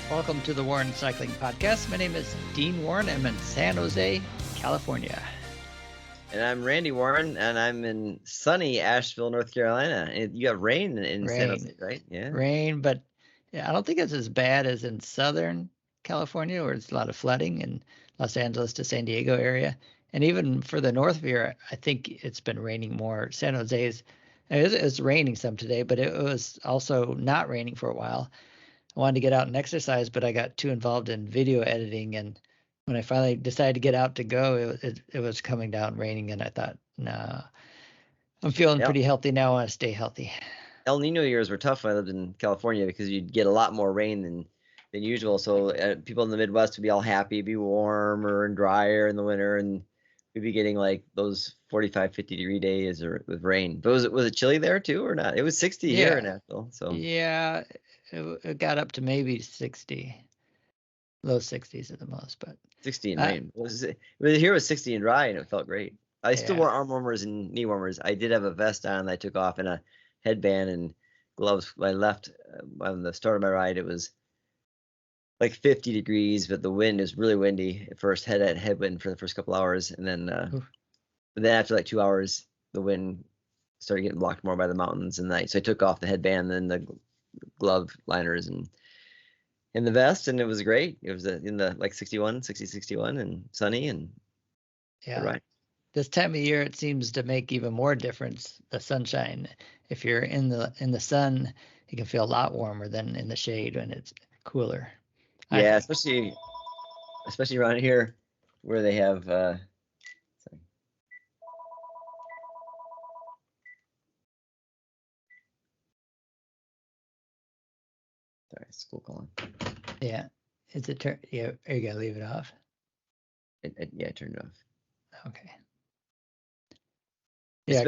Welcome to the Warren Cycling Podcast. My name is Dean Warren. I'm in San Jose, California. And I'm Randy Warren, and I'm in sunny Asheville, North Carolina. You have rain in San Jose, right? Yeah. Rain, but I don't think it's as bad as in Southern California, where it's a lot of flooding in Los Angeles to San Diego area. And even for the north of here, I think it's been raining more. San Jose it's raining some today, but it was also not raining for a while. I wanted to get out and exercise, but I got too involved in video editing. And when I finally decided to get out to go, it was coming down raining. And I thought, nah, I'm feeling pretty healthy now. I want to stay healthy. El Nino years were tough when I lived in California because you'd get a lot more rain than usual. So people in the Midwest would be all happy, be warmer and drier in the winter. And we'd be getting like those 45, 50-degree days with rain. But was it chilly there too or not? It was 60 here in Asheville. So yeah, it got up to maybe 60, low 60s at the most, but 60 and rain. Here was 60 and dry, and it felt great. I still wore arm warmers and knee warmers. I did have a vest on that I took off and a headband and gloves. When I left on the start of my ride, it was like 50 degrees, but the wind is really windy at first. Had headwind for the first couple hours, and then after like 2 hours, the wind started getting blocked more by the mountains and night. So I took off the headband and the glove liners and the vest, and it was great. It was in the like 60, 61 and sunny and right. This time of year, it seems to make even more difference. The sunshine. If you're in the sun, you can feel a lot warmer than in the shade when it's cooler. Yeah, especially around here where they have. Sorry, school calling. Yeah, is it turn? Yeah, are you gonna leave it off? Yeah, I turned it off. Okay. Yeah,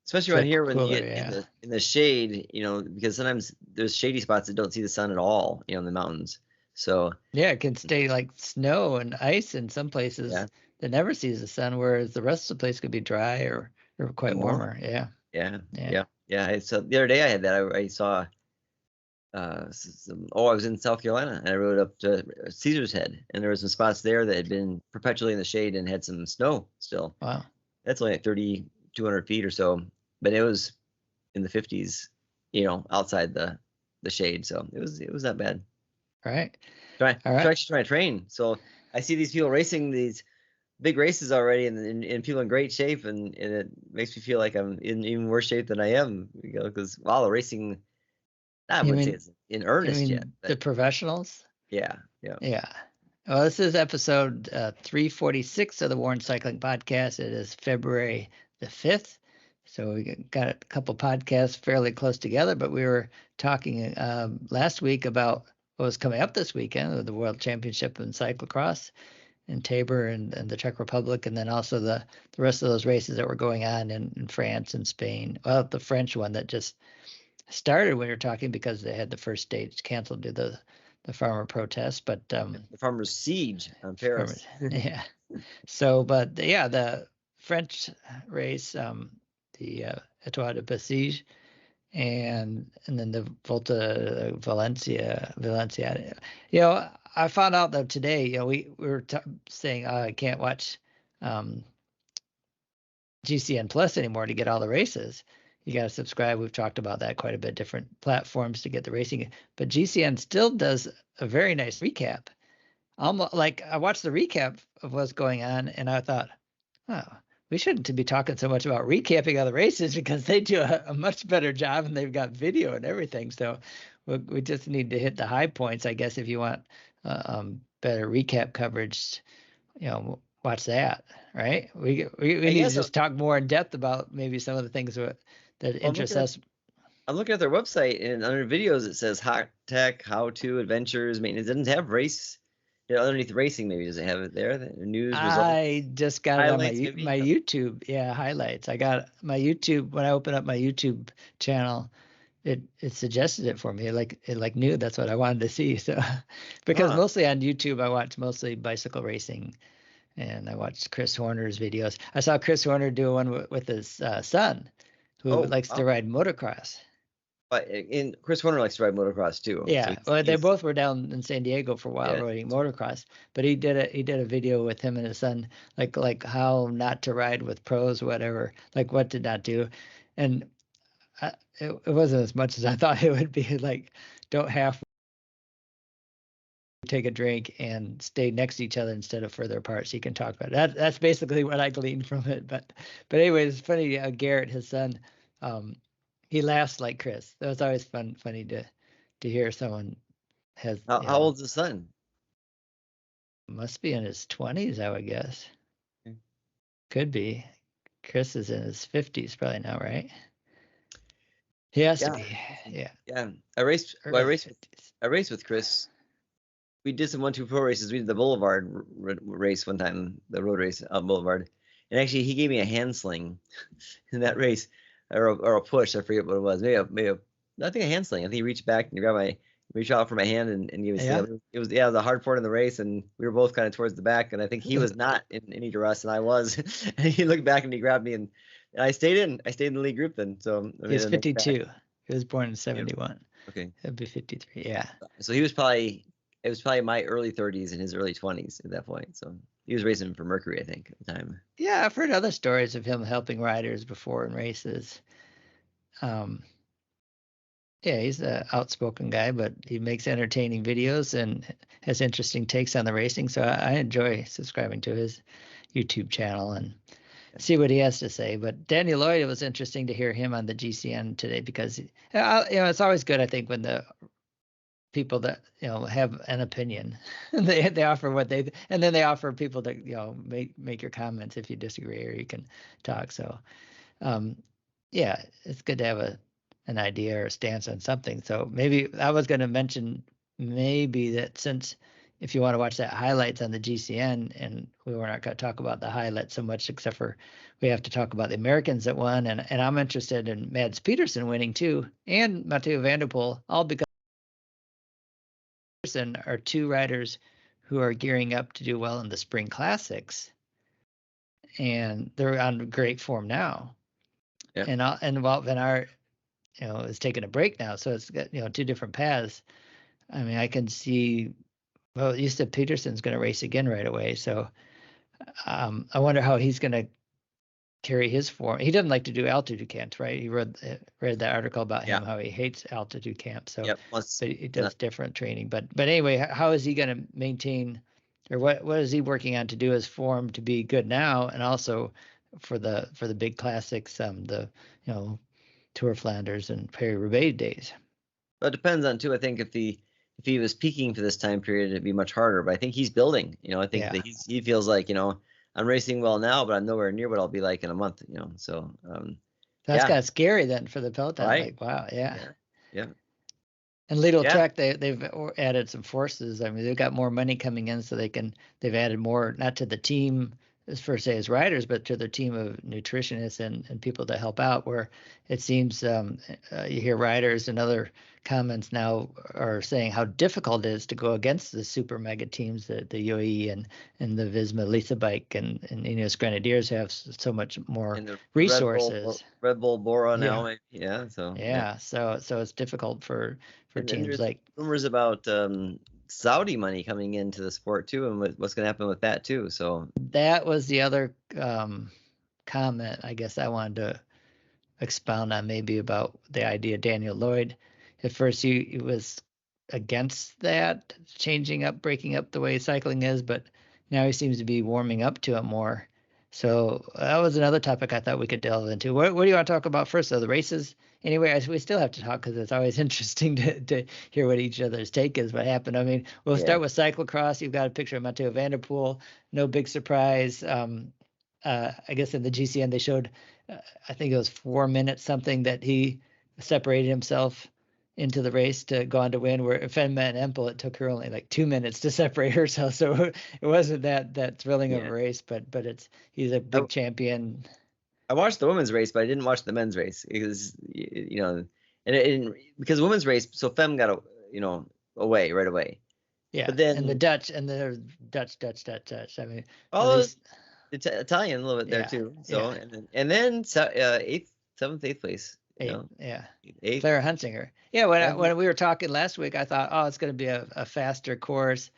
especially around here when you get in the shade, because sometimes there's shady spots that don't see the sun at all, in the mountains. So it can stay like snow and ice in some places that never sees the sun, whereas the rest of the place could be dry or quite warmer. Yeah. So the other day I had that. I saw. I was in South Carolina and I rode up to Caesar's Head, and there were some spots there that had been perpetually in the shade and had some snow still. Wow. That's only like 200 feet or so, but it was in the 50s, outside the shade. So it was not bad. Right. I'm actually trying to train. So I see these people racing these big races already, and people in great shape, and it makes me feel like I'm in even worse shape than I am, because the racing. I wouldn't say it's in earnest yet. The professionals? Yeah. Well, this is episode 346 of the Warren Cycling Podcast. It is February the 5th. So we got a couple podcasts fairly close together, but we were talking last week about what was coming up this weekend, the World Championship in Cyclocross in Tabor and the Czech Republic, and then also the rest of those races that were going on in France and Spain. Well, the French one that just started when we were talking because they had the first stage canceled due to the farmer protest, but the farmer's siege on Paris. So, but the French race, the Etoile de Bessèges, and then the Volta Valenciana. I found out that today, we were saying I can't watch GCN Plus anymore to get all the races. You got to subscribe. We've talked about that quite a bit, different platforms to get the racing. But GCN still does a very nice recap. Almost like I watched the recap of what's going on, and I thought, we shouldn't be talking so much about recapping other races, because they do a much better job, and they've got video and everything. So we just need to hit the high points, I guess, if you want better recap coverage. Watch that, right? We need to just talk more in depth about maybe some of the things that interest us. I'm looking at their website, and under videos it says hot tech, how to, adventures, maintenance. It doesn't have race. Underneath racing, maybe does it have it there? The news results. I just got highlights, it on my YouTube. Yeah, highlights. I got my YouTube when I opened up my YouTube channel. It suggested it for me. It knew that's what I wanted to see. So because mostly on YouTube I watch mostly bicycle racing. And I watched Chris Horner's videos. I saw Chris Horner do one with his son, who likes to ride motocross. But in Chris Horner likes to ride motocross too. Yeah, So well, they both were down in San Diego for a while yeah. riding motocross. But he did a video with him and his son, like how not to ride with pros, whatever, like what to not do, and it wasn't as much as I thought it would be. Like, don't half take a drink and stay next to each other instead of further apart, so you can talk about it. That's basically what I gleaned from it. But anyway, it's funny. Garrett, his son, um, he laughs like Chris. That was always funny to hear someone has, How old's the son? must be in his 20s, I would guess. Okay. Could be. Chris is in his 50s probably now, right? He has to be. Yeah. Yeah. I raced with Chris. We did some 1-2 pro races. We did the Boulevard race one time, the road race on Boulevard. And actually, he gave me a hand sling in that race, or a push. I forget what it was. I think a hand sling. I think he reached back and reached out for my hand and gave me. Yeah. It was the hard part in the race, and we were both kind of towards the back. And I think he was not in any duress, and I was. And he looked back and he grabbed me, and I stayed in. I stayed in the lead group then. So He's 52. He was born in 71. Okay. He'll be 53. Yeah. So it was probably my early 30s and his early 20s at that point. So he was racing for Mercury, I think, at the time. Yeah, I've heard other stories of him helping riders before in races. Yeah, he's an outspoken guy, but he makes entertaining videos and has interesting takes on the racing. So I enjoy subscribing to his YouTube channel and see what he has to say. But Daniel Lloyd, it was interesting to hear him on the GCN today because it's always good, I think, when the people that have an opinion they offer what and then they offer people to make your comments if you disagree or you can talk. So yeah, it's good to have an idea or a stance on something. So maybe I was going to mention maybe that since if you want to watch that highlights on the GCN, and we were not going to talk about the highlights so much, except for we have to talk about the Americans that won, and I'm interested in Mads Peterson winning too, and Mathieu van der Poel, all because Peterson are two riders who are gearing up to do well in the spring classics, and they're on great form now. Yeah. And Wout van Aert, is taking a break now, so it's got two different paths. I mean, I can see. Well, you said Peterson's going to race again right away, so I wonder how he's going to carry his form. He doesn't like to do altitude camps, right? He read that article about him, how he hates altitude camps. So, but he does different training. But anyway, how is he going to maintain, or what is he working on to do his form to be good now, and also for the big classics, the Tour of Flanders and Paris-Roubaix days? Well, it depends on too. I think if he was peaking for this time period, it'd be much harder. But I think he's building. I think that he feels like I'm racing well now, but I'm nowhere near what I'll be like in a month. So that's kind of scary then for the peloton. Right. Like, wow, yeah. And Lidl Trek, they've added some forces. I mean, they've got more money coming in, so they've added more, not to the team as per se as riders, but to their team of nutritionists and people to help out. Where it seems you hear riders and other comments now are saying how difficult it is to go against the super mega teams, the UAE and the Visma Lisa Bike and Ineos Grenadiers have so much more resources. Red Bull Bora now, So it's difficult for teams like rumors about Saudi money coming into the sport too, and what's going to happen with that too. So that was the other comment I guess I wanted to expound on, maybe about the idea of Daniel Lloyd. At first he was against that, breaking up the way cycling is, but now he seems to be warming up to it more. So that was another topic I thought we could delve into. What do you want to talk about first, though? The races? Anyway, we still have to talk because it's always interesting to hear what each other's take is, what happened. I mean, we'll start with cyclocross. You've got a picture of Mathieu van der Poel. No big surprise. I guess in the GCN they showed, I think it was 4 minutes something that he separated himself into the race to go on to win, where Fenma and Empel, it took her only like 2 minutes to separate herself. So it wasn't that thrilling of a race, but he's a big champion. I watched the women's race, but I didn't watch the men's race because, because the women's race, so Fem got, away right away. Yeah. But then, and the Dutch. I mean, Italian a little bit there too. So, and then 7th, 8th place. 8th, No, yeah. 8th. Clara Hunsinger. Yeah, when we were talking last week, I thought, oh, it's going to be a faster course,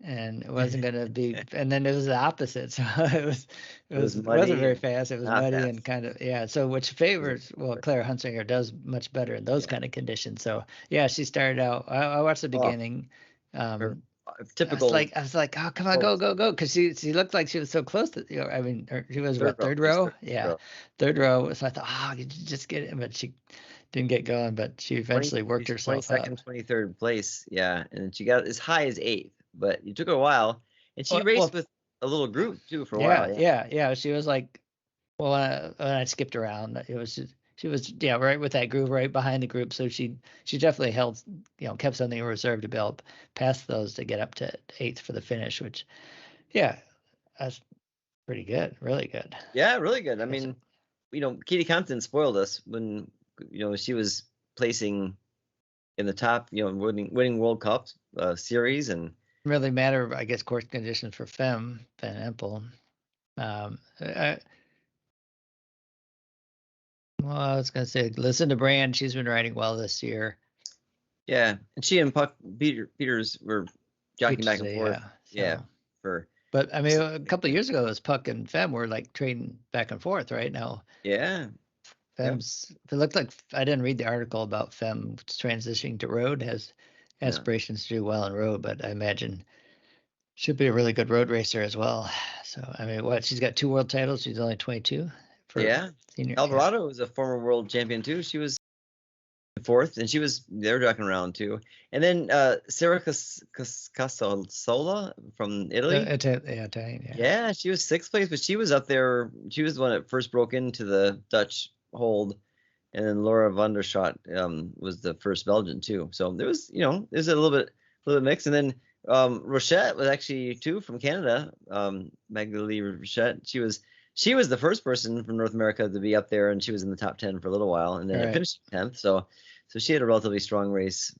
and it wasn't going to be. And then it was the opposite. So it wasn't very fast. It was muddy and kind of So which favors Clara Hunsinger does much better in those kind of conditions. So yeah, she started out. I watched the beginning. Typical. I was like, oh, come on, go, because she looked like she was so close to, I mean, she was third row? Yeah, third row. So I thought, oh, you just get it, but she didn't get going, but she eventually worked herself up. 22nd, 23rd place, yeah, and she got as high as 8th, but it took her a while, and she raced with a little group too for a while. Yeah. She was like, when I skipped around, she was right with that group, right behind the group. So she definitely held, kept something in reserve to be able to pass those to get up to 8th for the finish, which, that's pretty good, really good. Yeah, really good. I mean, Katie Compton spoiled us when she was placing in the top, winning World Cup series, and really matter, I guess, course conditions for Van Empel. Well, I was going to say, listen to Brand. She's been riding well this year. Yeah, and she and Puck Peters were jockeying back and forth. But I mean, a couple of years ago, it was Puck and Fem were like trading back and forth. Right now, Fem's. It looked like, I didn't read the article about Fem transitioning to road. Has aspirations to do well in road, but I imagine should be a really good road racer as well. So I mean, she's got 2 world titles. She's only 22. Senior. Alvarado was a former world champion too. She was 4th, and they were jockeying around too. And then Sarah Casasola from Italy. Italian. Yeah, she was 6th place, but she was up there. She was the one that first broke into the Dutch hold, and then Laura van der Schot was the first Belgian too. So there was, there's a little bit mixed. And then Rochette was actually too from Canada. Magdalene Rochette. She was the first person from North America to be up there, and she was in the top 10 for a little while, and then it finished 10th. So she had a relatively strong race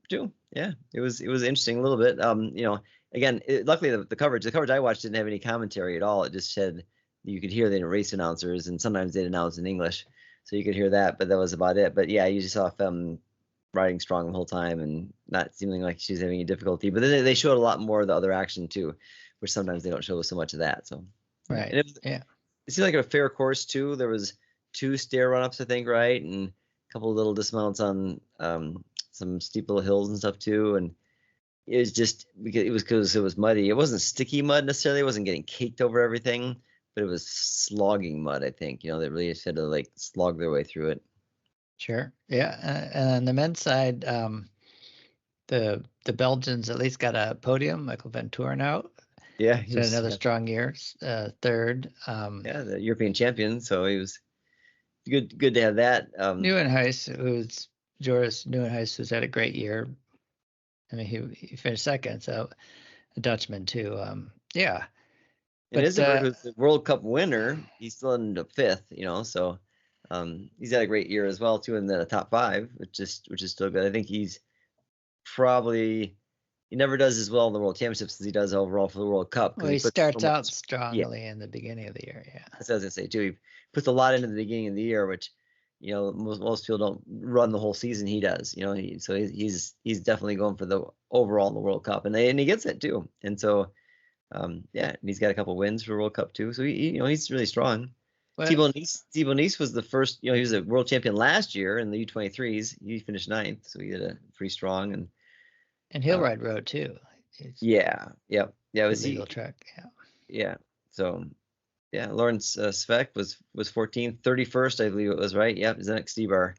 too. Yeah, it was interesting a little bit. Again, luckily the coverage I watched didn't have any commentary at all. It just said you could hear the race announcers, and sometimes they'd announce in English, so you could hear that, but that was about it. But yeah, you just saw Fem riding strong the whole time and not seeming like she's having any difficulty. But then they showed a lot more of the other action too, which sometimes they don't show so much of that. So. Right. And it seemed like a fair course too. There was 2 stair run-ups, I think, right, and a couple of little dismounts on some steep little hills and stuff too. And it was just because it was muddy. It wasn't sticky mud necessarily. It wasn't getting caked over everything, but it was slogging mud. I think they really had to like slog their way through it. Sure. Yeah. And on the men's side, the Belgians at least got a podium. Michael Van Toren out. Yeah, he had another strong year, 3rd. The European champion, so he was good to have that. Nieuwenhuis, Joris Nieuwenhuis, who's had a great year. I mean, he finished 2nd, so a Dutchman too. And Isenberg, who's the World Cup winner, he still ended up 5th. So he's had a great year as well too, and then a top 5, which is still good. I think he's probably. He never does as well in the World Championships as he does overall for the World Cup. Well, he starts out strongly in the beginning of the year, That's what I was going to say, too. He puts a lot into the beginning of the year, which, most people don't run the whole season. He does, so he's definitely going for the overall in the World Cup, and he gets it, too. And so, and he's got a couple wins for World Cup, too. So, he's really strong. Thibaut Nice was the first, he was a world champion last year in the U23s. He finished 9th, so he did a pretty strong. And he'll ride road too. It was legal track. Yeah. So, Lawrence Svek was 14th, 31st, I believe it was, right? Yep. Zdenek Stibar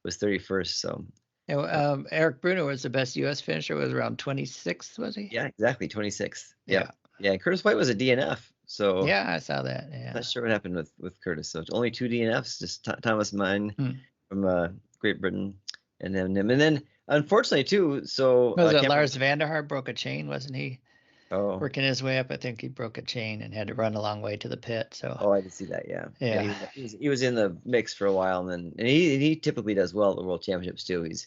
was 31st. So. Eric Bruno was the best U.S. finisher. Was around 26th, was he? Yeah, exactly, 26th. Yeah. Curtis White was a DNF. So. Yeah, I saw that. Yeah. Not sure what happened with Curtis. So only 2 DNFs, just Thomas Mine from Great Britain, and then him, and then. Unfortunately, too, so... Was it Lars Vanderhaar broke a chain, wasn't he? Oh. Working his way up, I think he broke a chain and had to run a long way to the pit, so... Oh, I did see that, yeah. He was in the mix for a while, and he typically does well at the World Championships, too. He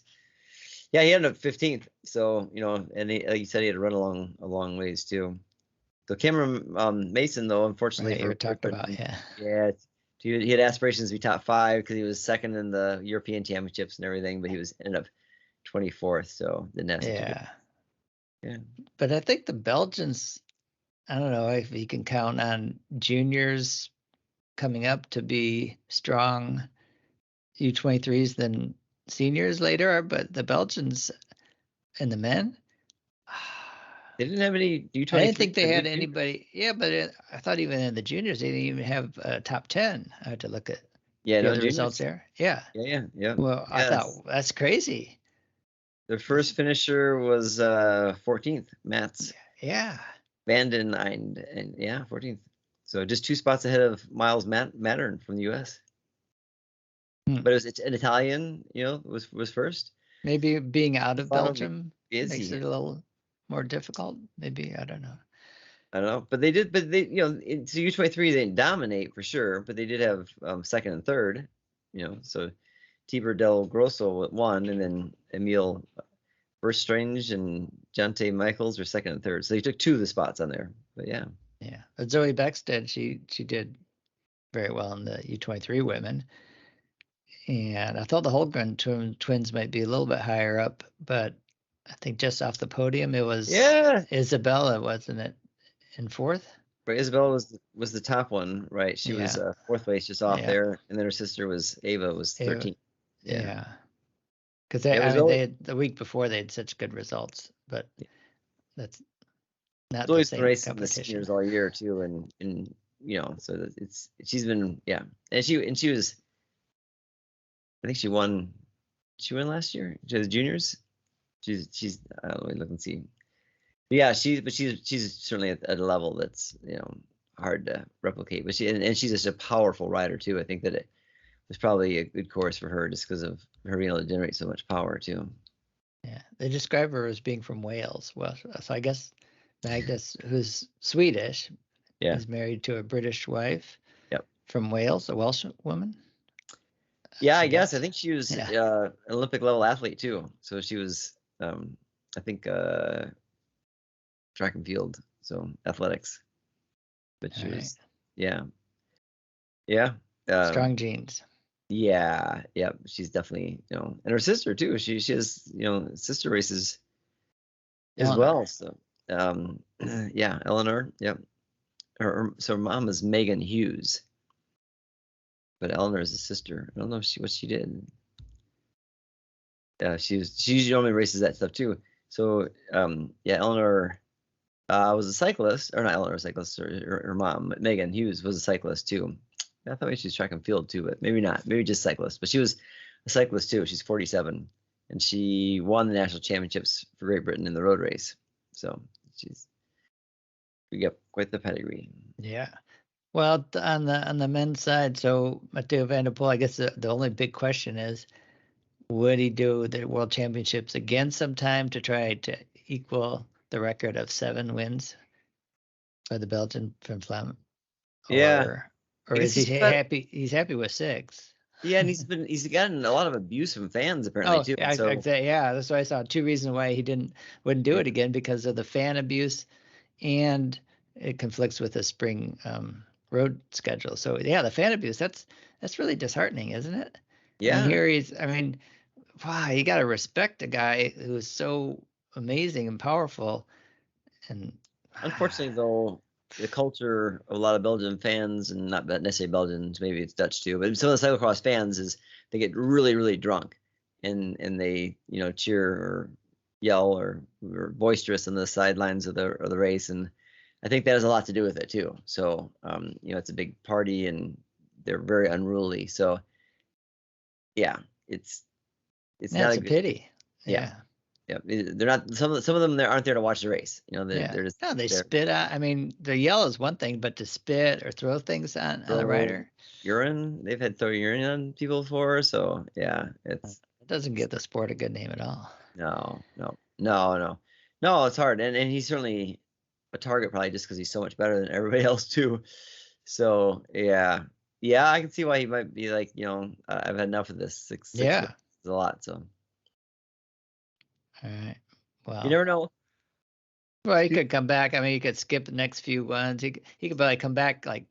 ended up 15th, so, and like you said, he had to run a long ways, too. So Cameron Mason, though, unfortunately... Right, you were talking about, Yeah, He had aspirations to be top 5 because he was second in the European Championships and everything, but he ended up 24th, so didn't have such a good. Yeah. But I think the Belgians, I don't know if you can count on juniors coming up to be strong U23s than seniors later are, but the Belgians and the men, they didn't have any U23. I didn't think they had anybody. Yeah, but I thought even in the juniors they didn't even have a top 10. I had to look at the results there. Yeah. Well, I thought that's crazy. Their first finisher was 14th, Mats. Yeah. Vanden and 14th. So just 2 spots ahead of Miles Mattern from the U.S. But it's an Italian, was first. Maybe being out of Belgium makes it a little more difficult. Maybe, I don't know. But they it's U23 they didn't dominate for sure, but they did have second and third, so Tiber del Grosso won, and then Emil Verstrange and Jonte Michaels were second and third. So they took 2 of the spots on there. But yeah. But Zoe Beckstead, she did very well in the U23 women. And I thought the Holmgren twins might be a little bit higher up, but I think just off the podium it was Isabella, wasn't it, in 4th? Right, Isabella was the top one, right? She was 4th place, just off there, and then her sister was 13th. Yeah. Because they had the week before they had such good results, but that's not the same racing competition. The seniors all year too, and so she's been and she was, I think she won last year. She was juniors. She's let me look and see. Yeah, she's certainly at a level that's hard to replicate. But she's just a powerful rider too. I think that it was probably a good course for her just because of her being able to generate so much power too. Yeah, they describe her as being from Wales. Well, so I guess Magnus, who's Swedish, is married to a British wife. Yep. From Wales, a Welsh woman. Yeah, I guess. I think she was an Olympic level athlete too. So she was, I think, track and field, so athletics. But she was, strong genes. Yeah, she's definitely, and her sister too. She has, sister races as well. So, Eleanor. Yep. So her mom is Megan Hughes, but Eleanor is a sister. I don't know what she did. She usually only races that stuff too. So, Eleanor was a cyclist, or not Eleanor, a cyclist, or her mom, but Megan Hughes was a cyclist too. I thought she was track and field too, but maybe not. Maybe just cyclist. But she was a cyclist too. She's 47, and she won the national championships for Great Britain in the road race. So we got quite the pedigree. Yeah. Well, on the men's side, so Mathieu van der Poel, I guess the only big question is, would he do the World Championships again sometime to try to equal the record of 7 wins by the Belgian from Flam? Or is he happy? He's happy with 6. Yeah, and he's gotten a lot of abuse from fans apparently too. That's why I saw 2 reasons why he wouldn't do it again, because of the fan abuse, and it conflicts with the spring road schedule. So the fan abuse, that's really disheartening, isn't it? Yeah. And here wow, you got to respect a guy who is so amazing and powerful. And unfortunately, though, the culture of a lot of Belgian fans, and not necessarily Belgians, maybe it's Dutch too, but some of the cyclocross fans is they get really, really drunk, and they cheer or yell or boisterous on the sidelines of the race, and I think that has a lot to do with it too. So it's a big party and they're very unruly. So it's not a pity. Yeah. They're not. Some of them aren't there to watch the race. They're just. No, they spit out. I mean, the yell is one thing, but to spit or throw things on the rider. Urine. They've had throw urine on people before. So it doesn't give the sport a good name at all. No. It's hard, and he's certainly a target probably just because he's so much better than everybody else too. So I can see why he might be like, I've had enough of this. 6 is a lot. So. All right. Well, you never know. Well, he could come back. I mean, he could skip the next few ones. He could probably come back like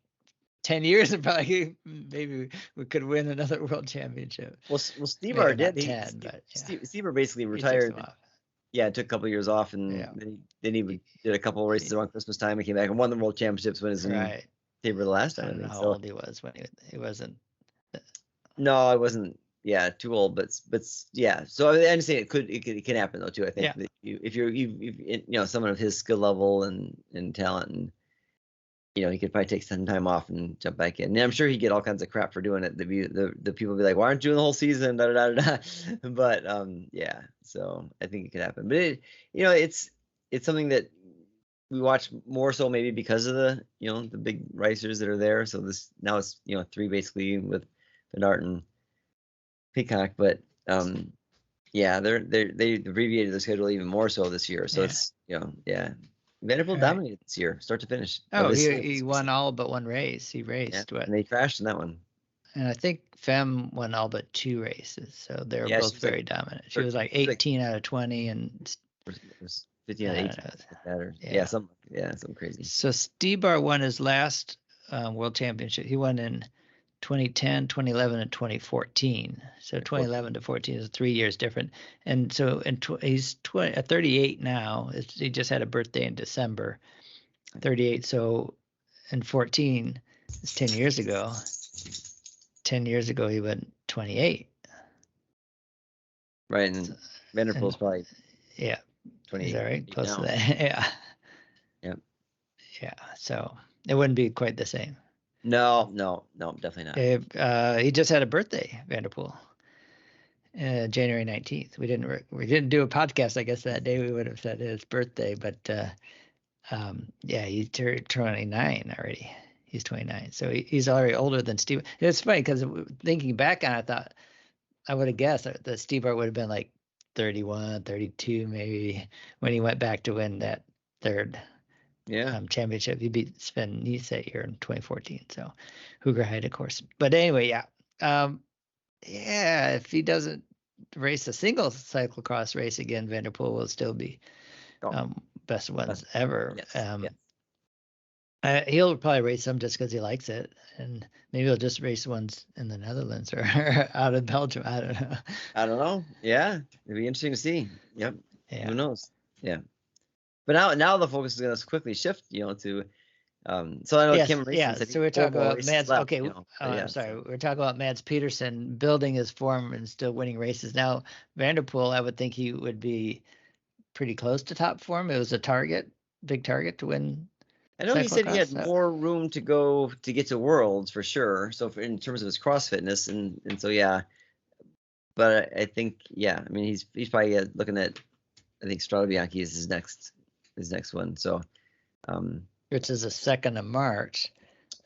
10 years and probably maybe we could win another world championship. Well, Steve Maybe did. not 10, but yeah. Steve basically He took retired. some off. Yeah, took a couple of years off, and Yeah. then he did a couple of races around Christmas time and came back and won the world championships when he was in Right. Tabor the last time. I don't know think. how So old he was when he wasn't. no, I wasn't. Yeah, too old, but yeah. So I understand it can happen though too. I think Yeah. that if you're someone of his skill level and talent, and he could probably take some time off and jump back in. And I'm sure he'd get all kinds of crap for doing it. The people be like, "Why aren't you doing the whole season?" Da, da, da, da. But yeah. So I think it could happen. But it's something that we watch more so maybe because of the the big racers that are there. So now it's 3 basically with Van Aert and Peacock, but yeah, they abbreviated the schedule even more so this year. So it's Vanderbilt dominated this year, start to finish. Oh, he won all but one race. He raced what? And they crashed in that one. And I think Femme won all but 2 races, so they were both very dominant. She was like 18 out of 20 and 15 out of 18. Something crazy. So Stybar won his last world championship. He won in 2010, 2011, and 2014. So 2011 to 14 is 3 years different. And so he's 38 now. He just had a birthday in December. 38. So in 14, it's 10 years ago. 10 years ago, he went 28. Right, and Vanderpool's probably 28. Is that right? Close now. to that. Yeah. Yep. Yeah. So it wouldn't be quite the same. No, definitely not. He just had a birthday, Vanderpool, January 19th. We didn't do a podcast, I guess, that day. We would have said his birthday, but he's 29 already. He's 29, so he's already older than Steve. It's funny because thinking back on it, I thought I would have guessed that Stybar would have been like 31, 32 maybe when he went back to win that third championship. He beat Sven Nys that year in 2014. So Hoogerheide, of course. But anyway, if he doesn't race a single cyclocross race again, Vanderpool will still be best ones ever. Yes. He'll probably race some just because he likes it, and maybe he'll just race ones in the Netherlands or out of Belgium. I don't know. Yeah, it'd be interesting to see. Yep. Yeah. Who knows? Yeah. But now the focus is going to quickly shift, to. So I know Kim Racing said so we're talking about Mads. Left, okay, I'm sorry. We're talking about Mads Pedersen building his form and still winning races. Now Vanderpool, I would think he would be pretty close to top form. It was a big target to win. I know he said he had more room to go to get to Worlds for sure. So in terms of his cross fitness and so but I think I mean he's probably looking at, I think Strade Bianchi is his next one. So which is the 2nd of March.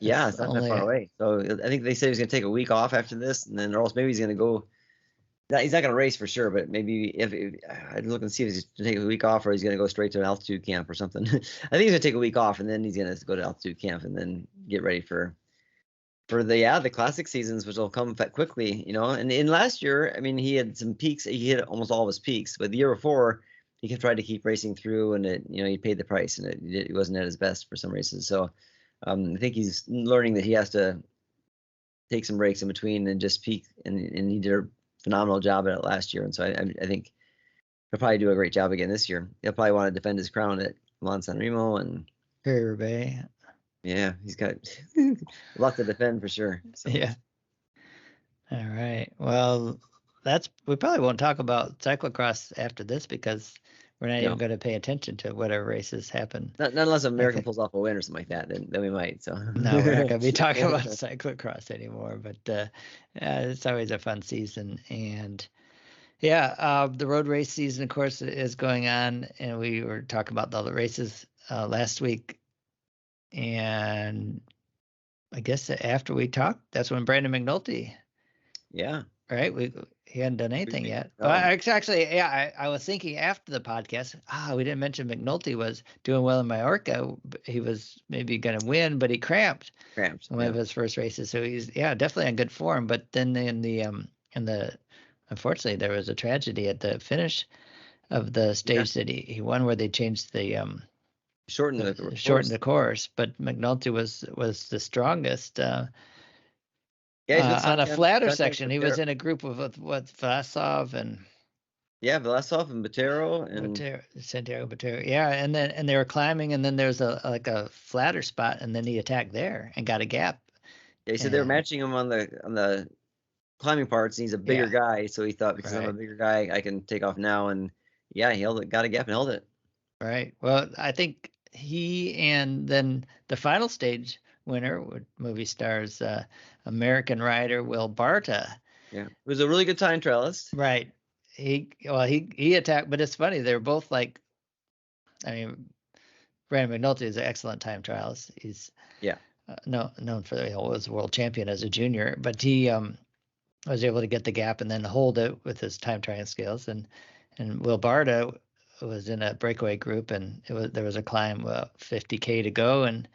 Yeah, it's not that far away. So I think they said he's going to take a week off after this, and then or else maybe he's going to go. He's not going to race for sure, but maybe if I'd look and see if he's going to take a week off or he's going to go straight to an altitude camp or something. I think he's going to take a week off and then he's going to go to altitude camp and then get ready for the classic seasons, which will come quickly, And in last year, I mean, he had some peaks. He hit almost all of his peaks, but the year before, he tried to keep racing through, and he paid the price, and it wasn't at his best for some races. So I think he's learning that he has to take some breaks in between and just peak, and he did a phenomenal job at it last year, and so I think he'll probably do a great job again this year. He'll probably want to defend his crown at Milan San Remo and Roubaix. Yeah, he's got a lot to defend for sure. So. Yeah. All right. Well, we probably won't talk about cyclocross after this because we're not even going to pay attention to whatever races happen. Not unless American pulls off a win or something like that, then we might. So no, we're not going to be talking about cyclocross anymore. But it's always a fun season, and the road race season, of course, is going on, and we were talking about all the races last week, and I guess after we talked, that's when Brandon McNulty. Yeah. Right. He hadn't done anything yet. No. Actually, I was thinking after the podcast, we didn't mention McNulty was doing well in Mallorca. He was maybe going to win, but he cramped one of his first races. So he's definitely in good form. But then in the unfortunately there was a tragedy at the finish of the stage that he won, where they changed the shortened the course. Shortened the course, but McNulty was the strongest. Yeah, he's with On a flatter Santiago section, he was Botero. in a group of what Vlasov and Vlasov and Botero and Santiago Botero. Yeah, and they were climbing, and then there's a flatter spot, and then he attacked there and got a gap. yeah, he said they were matching him on the climbing parts, and he's a bigger guy, so he thought because I'm a bigger guy, I can take off now, and yeah, he held it, got a gap and held it. Right. Well, I think he and then the final stage winner, movie stars American rider Will Barta. Yeah, it was a really good time trialist. Right. He attacked, but it's funny. They're both like, I mean, Brandon McNulty is an excellent time trialist. He's known for was world champion as a junior, but he was able to get the gap and then hold it with his time trial skills. And Will Barta was in a breakaway group, and there was a climb 50K to go, and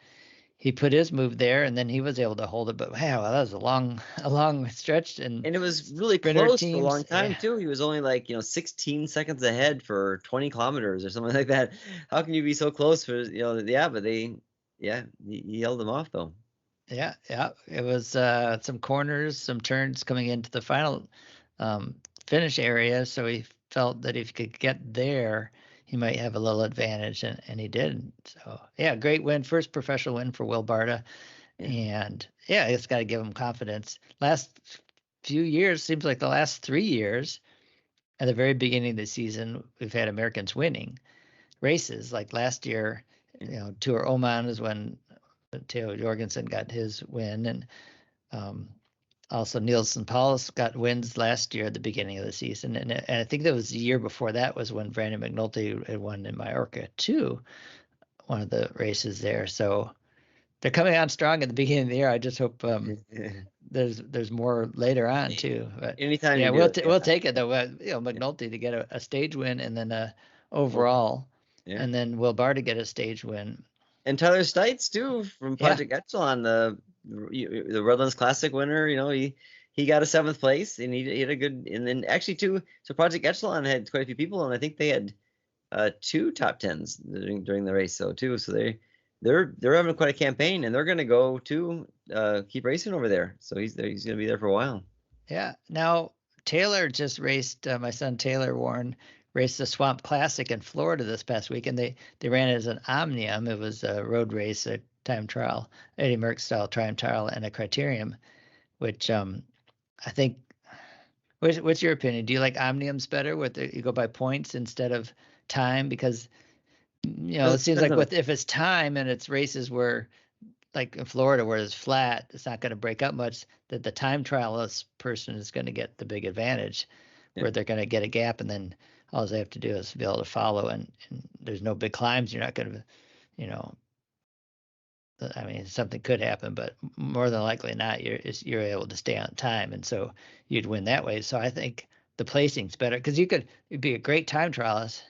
he put his move there, and then he was able to hold it. But wow, that was a long stretch, and it was really close for a long time too. He was only like 16 seconds ahead for 20 kilometers or something like that. How can you be so close for But he held them off though. Yeah, it was some corners, some turns coming into the final finish area, so he felt that if he could get there, he might have a little advantage, and he did. So yeah, great win, first professional win for Will Barta, and it's got to give him confidence. Last few years, seems like the last 3 years, at the very beginning of the season, we've had Americans winning races. Like last year, Tour Oman is when Theo Jorgensen got his win, and also Nielsen Paulus got wins last year at the beginning of the season, and I think that was the year before that was when Brandon McNulty had won in Mallorca too, one of the races there. So they're coming on strong at the beginning of the year. I just hope there's more later on too. But anytime, we'll take it though. McNulty to get a stage win and then a overall, and then Will Barta to get a stage win. And Tyler Stites too from Project Echelon, the Redlands Classic winner. He got a 7th place, and he had a good. And then actually too, so Project Echelon had quite a few people, and I think they had 2 top 10s during the race. So they're having quite a campaign, and they're going to go to keep racing over there. So he's going to be there for a while. Yeah. Now Taylor just raced. My son Taylor Warren raced the Swamp Classic in Florida this past week, and they ran it as an omnium. It was a road race, a time trial, Eddie Merckx style time trial, and a criterium, which I think. What's your opinion? Do you like omniums better, with you go by points instead of time? Because it seems like if it's time and it's races where, like in Florida where it's flat, it's not going to break up much, that the time trialist person is going to get the big advantage, where they're going to get a gap, and then all they have to do is be able to follow, and there's no big climbs. You're not going to, I mean, something could happen, but more than likely not. You're able to stay on time, and so you'd win that way. So I think the placing's better, because you'd be a great time trialist,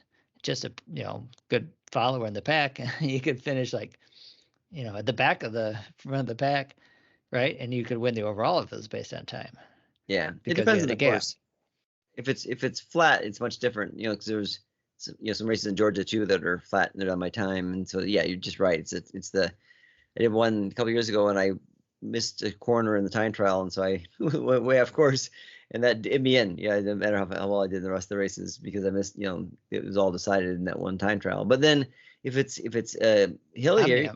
just a good follower in the pack. You could finish like at the back of the front of the pack, right? And you could win the overall if it was based on time. Yeah, it depends on the course. If it's flat, it's much different. Because there's some races in Georgia too that are flat and they're on my time, and so you're just right. I did one a couple years ago, and I missed a corner in the time trial, and so I went way off course, and that did me in. Yeah, it didn't matter how well I did in the rest of the races, because I missed. It was all decided in that one time trial. But then if it's hillier,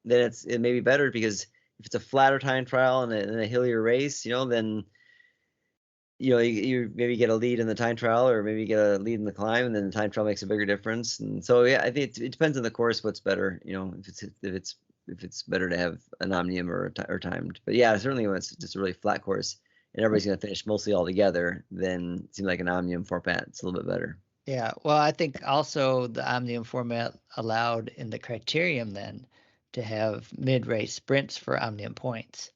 then it may be better, because if it's a flatter time trial and a hillier race, then you maybe get a lead in the time trial, or maybe get a lead in the climb, and then the time trial makes a bigger difference. And so I think it depends on the course what's better. If it's better to have an omnium or timed. But certainly when it's just a really flat course and everybody's going to finish mostly all together, then it seems like an omnium format. It's a little bit better. Yeah, well, I think also the omnium format allowed in the criterium then to have mid-race sprints for omnium points,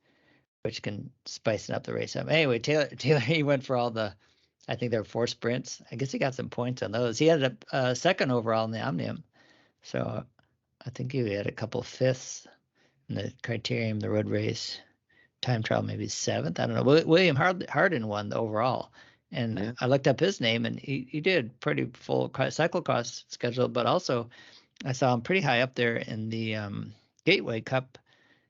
which can spice up the race up. Anyway, Taylor, he went for I think there were 4 sprints. I guess he got some points on those. He ended up second overall in the omnium. So I think he had a couple of 5ths in the criterium, the road race, time trial, maybe 7th. I don't know. William Hardin won the overall. And I looked up his name, and he did pretty full cyclocross schedule, but also I saw him pretty high up there in the Gateway Cup,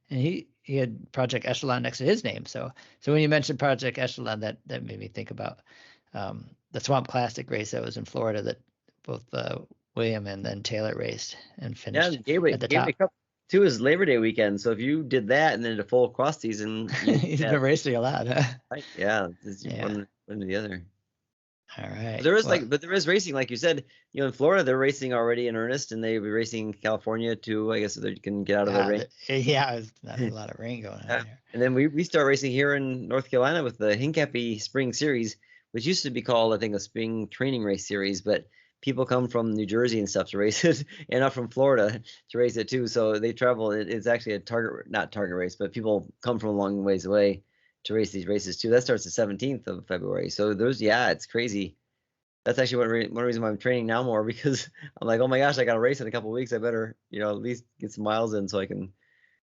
and he had Project Echelon next to his name. So when you mentioned Project Echelon, that made me think about the Swamp Classic race that was in Florida that both William and then Taylor raced and Yeah, finished the at the Gateway top. Cup too is Labor Day weekend. So if you did that and then a full cross season, He's been racing a lot, huh? right? Yeah, it's Yeah. one or the other. All right. But there is racing, like you said. In Florida, they're racing already in earnest, and they'll be racing in California too. I guess so they can get out of the rain. Yeah, there's not a lot of rain going on here. And then we start racing here in North Carolina with the Hincapie Spring Series, which used to be called, I think, a spring training race series, but people come from New Jersey and stuff to race it, and not from Florida to race it too. So they travel. It's actually not target race, but people come from a long ways away to race these races too. That starts the 17th of February. So it's crazy. That's actually one reason why I'm training now more, because I'm like, oh my gosh, I got a race in a couple of weeks. I better, at least get some miles in so I can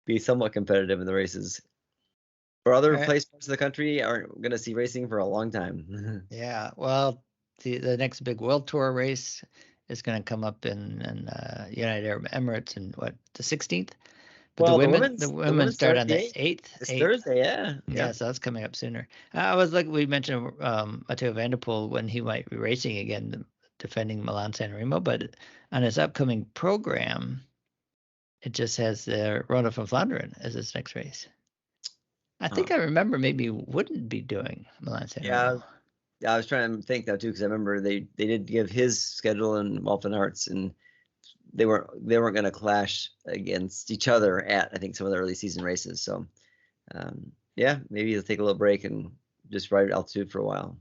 be somewhat competitive in the races. For other parts of the country aren't going to see racing for a long time. Yeah, well, the next big World Tour race is going to come up in United Arab Emirates in the 16th. But Well, the women start on the 8th. It's Thursday, yeah. Yeah, so that's coming up sooner. I was like, we mentioned Matteo Van der Poel when he might be racing again, defending Milan San Remo, but on his upcoming program, it just has the Ronde van Vlaanderen as its next race. I think I remember maybe wouldn't be doing Milan San Remo. Yeah, I was trying to think that too, because I remember they did give his schedule in Walton Arts, and they weren't going to clash against each other at, I think, some of the early season races. So maybe he'll take a little break and just ride altitude for a while.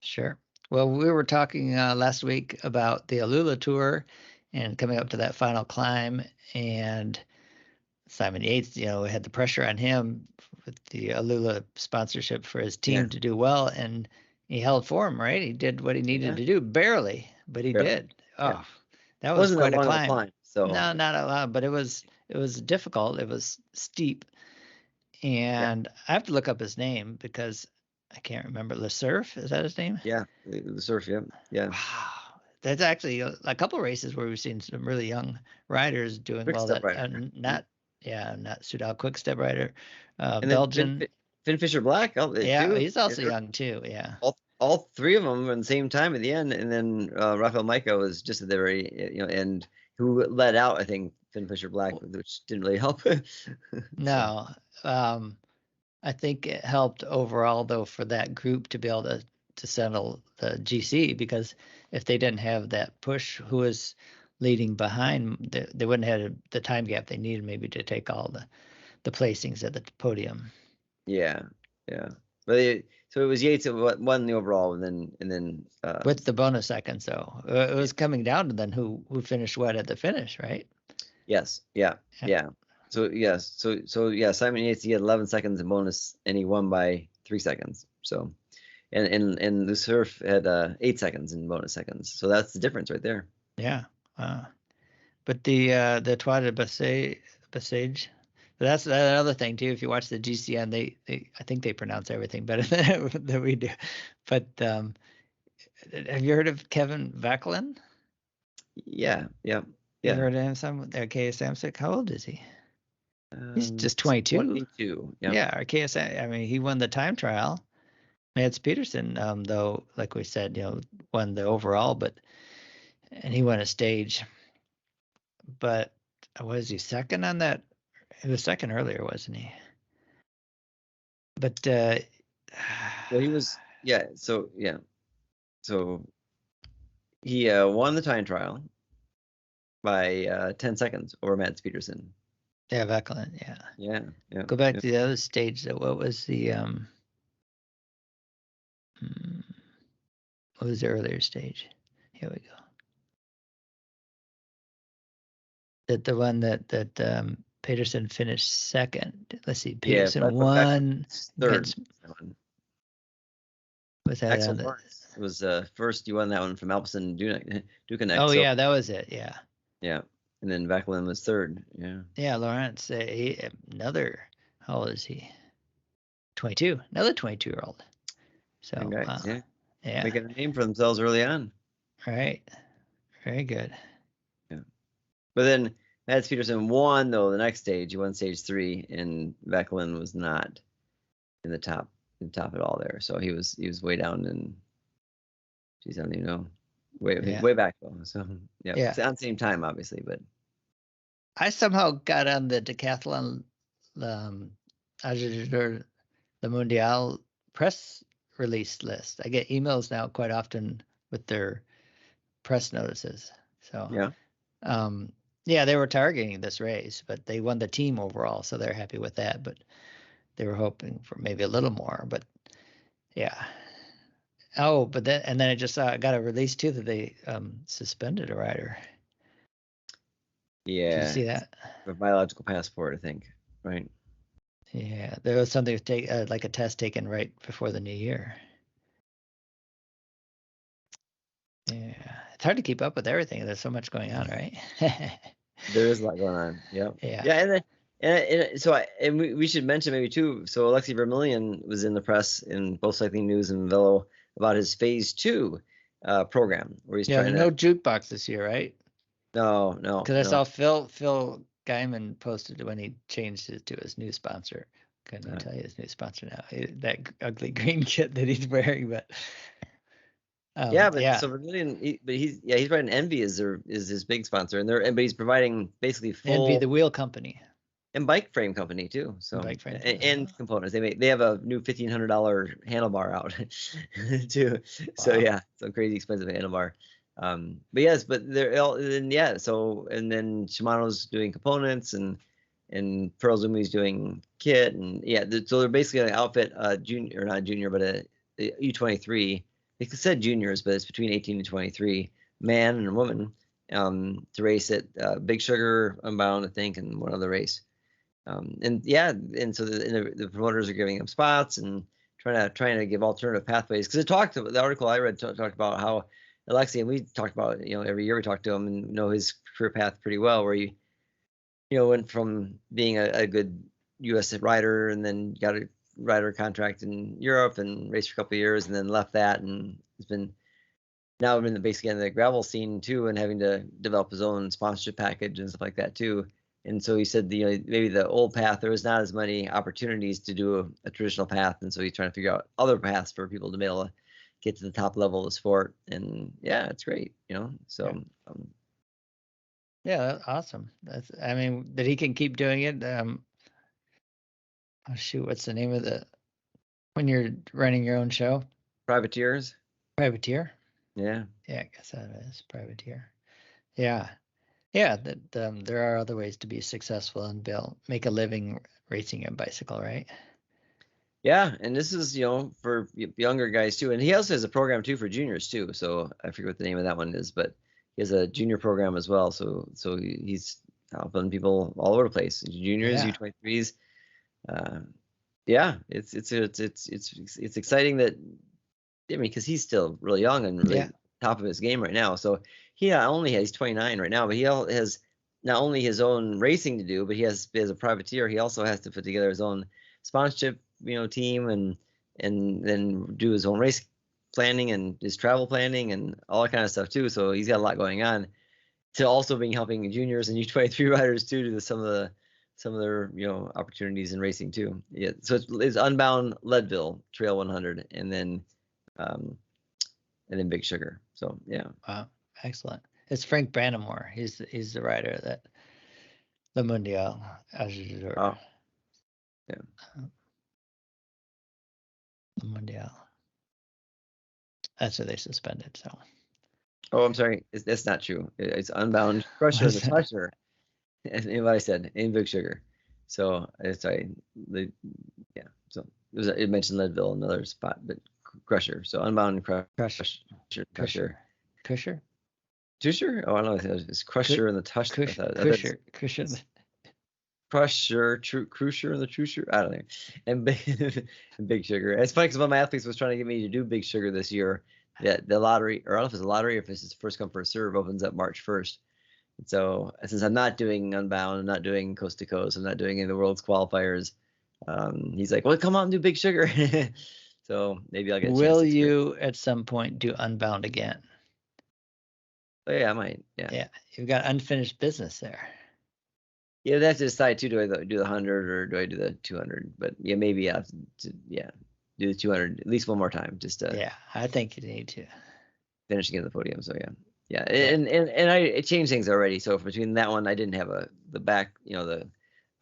Sure. Well, we were talking last week about the Alula Tour and coming up to that final climb, and Simon Yates, we had the pressure on him with the Alula sponsorship for his team to do well, and he held form, right? He did what he needed to do, barely, but he did. Oh, that was wasn't quite that a long climb. Of a climb. So no, not a lot, but it was difficult. It was steep, and I have to look up his name because I can't remember. Le Surf, is that his name? Yeah, Le Surf. Yeah. Wow. That's actually a couple of races where we've seen some really young riders doing well. That not Soudal Quick Step rider, and Belgian. Finn Fisher Black. Yeah, he's also young too. Yeah. All three of them at the same time at the end, and then Rafael Maika was just at the very end, who led out, I think, Finn Fisher Black, which didn't really help. No, I think it helped overall though for that group to be able to settle the GC, because if they didn't have that push, who was leading behind, they wouldn't have had the time gap they needed maybe to take all the placings at the podium. Yeah. But so it was Yates that won the overall, and then with the bonus seconds though, it was coming down to then who finished what at the finish, right? Yes. Yeah. So Simon Yates, he had 11 seconds in bonus, and he won by 3 seconds. So, and the Surf had 8 seconds in bonus seconds. So that's the difference right there. Yeah. But the Trois de Bessage, that's another thing too. If you watch the GCN, they I think they pronounce everything better than we do. But have you heard of Kevin Vacklin? Yeah. You heard of him? KSM. How old is he? He's just 22. 22. Yeah. Our KSM. I mean, he won the time trial. Mads Peterson, though, like we said, won the overall, and he won a stage. But was he second on that? He was second earlier, wasn't he? But well, he was. Yeah. So he won the time trial by 10 seconds over Mads Peterson. Yeah, Vacklin. Yeah. Go back to the other stage. What was the what was the earlier stage? Here we go. The one that Peterson finished second. Let's see. Peterson won. Third. Was that Axel Lawrence was first. You won that one from Alpecin Ducanek. Oh, yeah, that was it. Yeah. Yeah. And then Vacklin was third. Yeah. Yeah, Lawrence. Another. How old is he? 22. Another 22-year-old. So yeah. Making a name for themselves early on. Right. Very good. Yeah. But then Mads Peterson won though the next stage. He won stage 3, and Vecklin was not in the top at all there. So he was way down in. Geez, I don't even know. Way back though. So yeah, it's on the same time obviously, but I somehow got on the decathlon, the Mundial press release list. I get emails now quite often with their press notices. So they were targeting this race, but they won the team overall, so they're happy with that. But they were hoping for maybe a little more. But yeah. Oh, but then I just got a release too that they suspended a rider. Yeah. Did you see that? A biological passport, I think, right? Yeah, there was something to take, like a test taken right before the new year. Yeah, it's hard to keep up with everything. There's so much going on, right? There is a lot going on. Yeah. Yeah. And we should mention maybe too. So Alexei Vermillion was in the press in both Cycling News and Velo about his phase 2 program where he's trying to. No jukebox this year, right? No. Because I saw Phil Guyman posted when he changed it to his new sponsor. Couldn't you tell you his new sponsor now? That ugly green kit that he's wearing, but. So Vermillion, he's riding Envy is his big sponsor, but he's providing basically full Envy, the wheel company. And bike frame company too. So and components. They have a new $1,500 handlebar out too. Wow. So some crazy expensive handlebar. But they're all So and then Shimano's doing components and Pearl Zumi's doing kit so they're basically an outfit junior or not junior but a U23. They said juniors, but it's between 18 and 23, man and a woman, to race at Big Sugar, Unbound, I think, and one other race. And so the promoters are giving them spots and trying to give alternative pathways. Because the article I read talked about how Alexei, and we talked about every year we talk to him and know his career path pretty well, where he went from being a good U.S. rider and then got a rider contract in Europe and raced for a couple of years and then left that and has been now basically in the gravel scene too and having to develop his own sponsorship package and stuff like that too. And so he said, maybe the old path, there was not as many opportunities to do a traditional path. And so he's trying to figure out other paths for people to be able to get to the top level of the sport. And it's great, so. Awesome. That he can keep doing it. What's the name of when you're running your own show? Privateers. Privateer? Yeah. Yeah, I guess that is Privateer. Yeah. Yeah, that there are other ways to be successful and make a living racing a bicycle, right? Yeah, and this is for younger guys too, and he also has a program too for juniors too. So I forget what the name of that one is, but he has a junior program as well. So he's helping people all over the place, juniors, U23s. It's exciting that because he's still really young and really top of his game right now. So he's 29 right now, but he has not only his own racing to do, but he has as a privateer, he also has to put together his own sponsorship, team and then do his own race planning and his travel planning and all that kind of stuff too. So he's got a lot going on to also helping juniors and U23 riders too to some of their opportunities in racing too. Yeah. So it's Unbound, Leadville, Trail 100, and then Big Sugar. So yeah. Wow, excellent. It's Frank Brandamore. He's the rider that the Mundial. Oh. Yeah. The Mundial. That's what they suspended. So. Oh, I'm sorry. That's not true. It's Unbound, Crusher, the Crusher. That's what I said in Big Sugar. So sorry. So it mentioned Leadville, another spot, but Crusher. So Unbound, Crusher. Tusher? Oh, I don't know. It's Crusher and the Tusher. Crusher. Crusher and the Trusher. I don't know. And Big Sugar. It's funny because one of my athletes was trying to get me to do Big Sugar this year. The lottery, or I don't know if it's a lottery or if it's first come first serve, opens up March 1st. And so since I'm not doing Unbound, I'm not doing Coast to Coast, I'm not doing any of the world's qualifiers, he's like, well, come on and do Big Sugar. So maybe I'll get a chance. Will you at some point do Unbound again? Oh yeah, I might. Yeah. Yeah, you've got unfinished business there. Yeah, that's to decide too. Do I do the 100 or do I do the 200? But yeah, maybe I have to do the 200 at least one more time just to Yeah, I think you need to. finish again the podium. So yeah, yeah, Yeah. and I changed things already. So between that one, I didn't have the back, the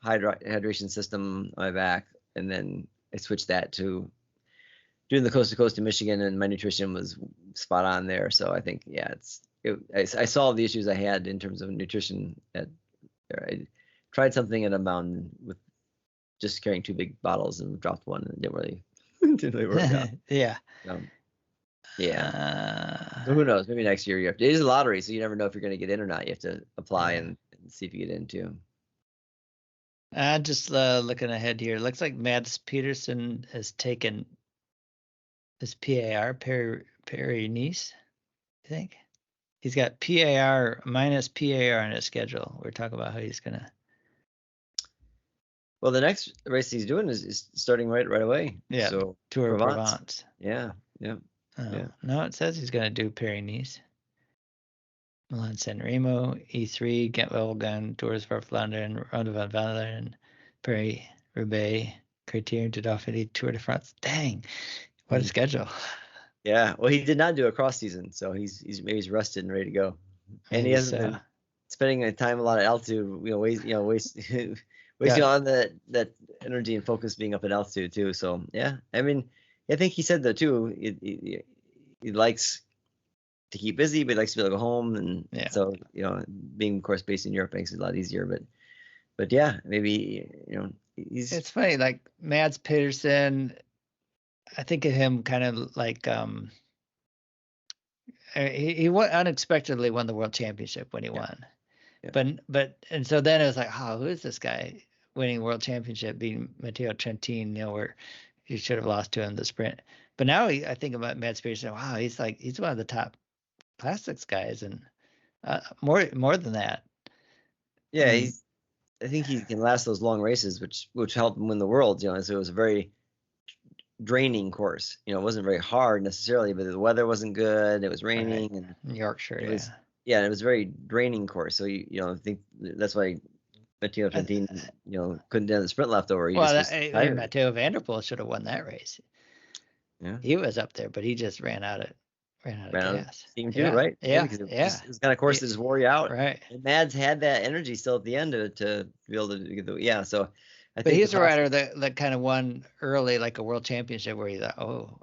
hydration system on my back, and then I switched that to doing the coast to coast in Michigan, and my nutrition was spot on there. So I think I solved the issues I had in terms of nutrition at there. I tried something at a mountain with just carrying 2 big bottles and dropped one, and it didn't really work out. Yeah. Yeah. So who knows? Maybe next year it is a lottery, so you never know if you're going to get in or not. You have to apply and see if you get in too. Just looking ahead here, it looks like Mads Peterson has taken his PAR, Paris-Nice, I think. He's got PAR minus PAR on his schedule. We're talking about how he's gonna. Well, the next race he's doing is starting right away. Yeah. So Tour of Provence. Yeah. Yeah. No, it says he's gonna do Paris-Nice. Milan San Remo, E3, Gent-Wevelgem, Tours of Flandern, Ronde van Vlaanderen, Paris-Roubaix, Criterium du Dauphiné, Tour de France. Dang, what a schedule. Yeah, well, he did not do a cross season, so maybe he's rested and ready to go. And he hasn't been spending time a lot at altitude, wasting on that energy and focus being up at altitude too. So yeah, I mean, I think he said that too. He likes to keep busy, but he likes to be able to go home, and so being of course based in Europe makes it a lot easier. But yeah, maybe It's funny, like Mads Pedersen. I think of him kind of like he unexpectedly won the world championship when he won. Yeah. But and so then it was like, oh, who is this guy winning world championship, being Matteo Trentin, where he should have lost to him the sprint. But now I think about Mads Pedersen, wow, he's one of the top classics guys, and more than that. Yeah, I think he can last those long races, which helped him win the world. So it was a very draining course. It wasn't very hard necessarily, but the weather wasn't good. It was raining, and Yorkshire. It was a very draining course. So I think that's why Matteo Trentin couldn't do the sprint left over. Matteo van der Poel should have won that race. Yeah, he was up there, but he just ran out of gas. Steam too, right? Yeah, It was kind of course that just wore you out. Right. And Mads had that energy still at the end to be able to get the So I think. But he's a rider that kind of won early, like a world championship, where he thought, oh,